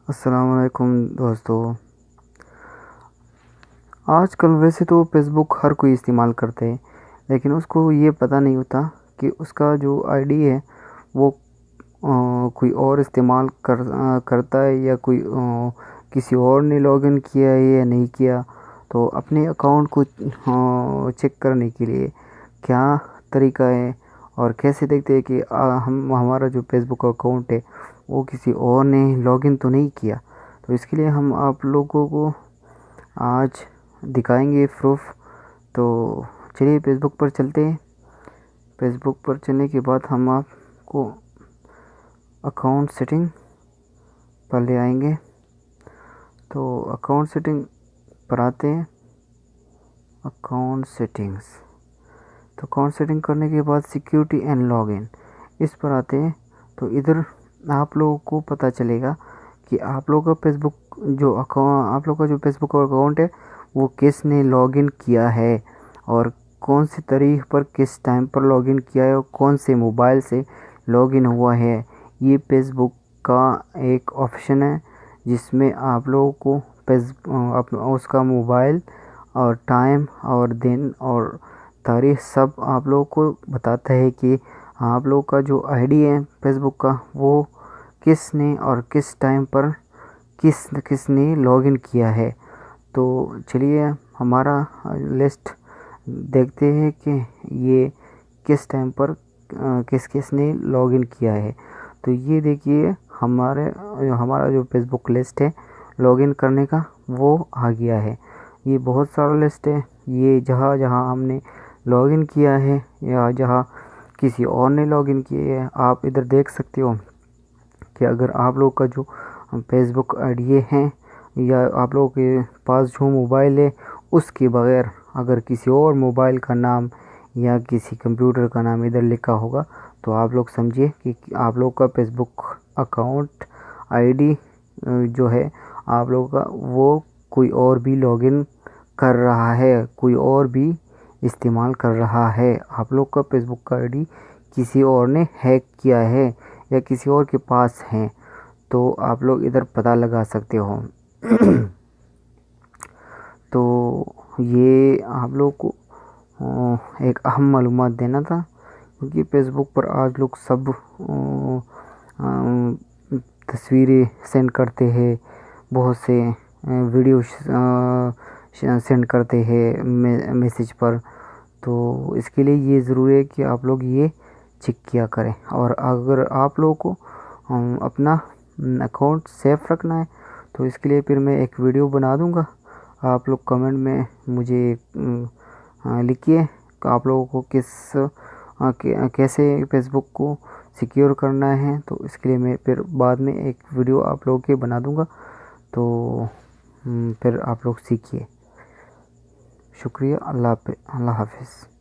السلام علیکم دوستو۔ آج کل ویسے تو فیس بک ہر کوئی استعمال کرتے ہیں، لیکن اس کو یہ پتہ نہیں ہوتا کہ اس کا جو آئی ڈی ہے وہ کوئی اور استعمال کرتا ہے یا کوئی کسی اور نے لاگ ان کیا ہے یا نہیں کیا۔ تو اپنے اکاؤنٹ کو چیک کرنے کے لیے کیا طریقہ ہے اور کیسے دیکھتے ہیں کہ ہمارا جو فیس بک اکاؤنٹ ہے وہ کسی اور نے لاگ ان تو نہیں کیا۔ تو اس کے لیے ہم آپ لوگوں کو آج دکھائیں گے پروف۔ تو چلیے فیس بک پر چلتے ہیں۔ فیس بک پر چلنے کے بعد ہم آپ کو اکاؤنٹ سیٹنگ پر لے آئیں گے۔ تو اکاؤنٹ سیٹنگ پر آتے ہیں، اکاؤنٹ سیٹنگز۔ تو اکاؤنٹ سیٹنگ کرنے کے بعد سیکیورٹی اینڈ لاگ ان اس پر آتے ہیں۔ تو ادھر آپ لوگوں کو پتہ چلے گا کہ آپ لوگوں کا فیس بک جو فیس بک اکاؤنٹ ہے وہ کس نے لاگ ان کیا ہے اور کون سی تاریخ پر کس ٹائم پر لاگ ان کیا ہے اور کون سے موبائل سے لاگ ان ہوا ہے۔ یہ فیس بک کا ایک آپشن ہے جس میں آپ لوگوں کو اس کا موبائل اور ٹائم اور دن اور تاریخ سب آپ لوگوں کو بتاتا ہے کہ آپ لوگوں کا جو آئی ڈی ہے فیس بک کا وہ کس نے اور کس ٹائم پر کس نے لاگ ان کیا ہے۔ تو چلیے ہمارا لسٹ دیکھتے ہیں کہ یہ کس ٹائم پر کس نے لاگ ان کیا ہے۔ تو یہ دیکھیے ہمارا جو فیس بک لسٹ ہے لاگ ان کرنے کا وہ آ گیا ہے۔ یہ بہت سارا لسٹ ہے، یہ جہاں ہم نے لاگ ان کیا ہے یا جہاں کسی اور نے لاگ ان کیا ہے آپ ادھر دیکھ سکتے ہو کہ اگر آپ لوگ کا جو فیس بک آئی ڈی ہیں یا آپ لوگوں کے پاس جو موبائل ہے اس کے بغیر اگر کسی اور موبائل کا نام یا کسی کمپیوٹر کا نام ادھر لکھا ہوگا تو آپ لوگ سمجھیے کہ آپ لوگ کا Facebook account I D جو ہے آپ لوگوں کا وہ کوئی اور بھی لاگ ان کر رہا ہے، کوئی اور بھی استعمال کر رہا ہے۔ آپ لوگ کا فیس بک کا آئی ڈی کسی اور نے ہیک کیا ہے یا کسی اور کے پاس ہے، تو آپ لوگ ادھر پتہ لگا سکتے ہو۔ تو یہ آپ لوگ کو ایک اہم معلومات دینا تھا، کیونکہ فیس بک پر آج لوگ سب تصویریں سینڈ کرتے ہیں، بہت سے ویڈیو سینڈ کرتے ہیں میسیج پر۔ تو اس کے لیے یہ ضروری ہے کہ آپ لوگ یہ چیک کیا کریں، اور اگر آپ لوگوں کو اپنا اکاؤنٹ سیف رکھنا ہے تو اس کے لیے پھر میں ایک ویڈیو بنا دوں گا۔ آپ لوگ کمنٹ میں مجھے لکھیے کہ آپ لوگوں کو کیسے فیس بک کو سیکیور کرنا ہے، تو اس کے لیے میں پھر بعد میں ایک ویڈیو آپ لوگوں کے بنا دوں گا، تو پھر آپ لوگ سیکھیے۔ شکریہ، اللہ حافظ۔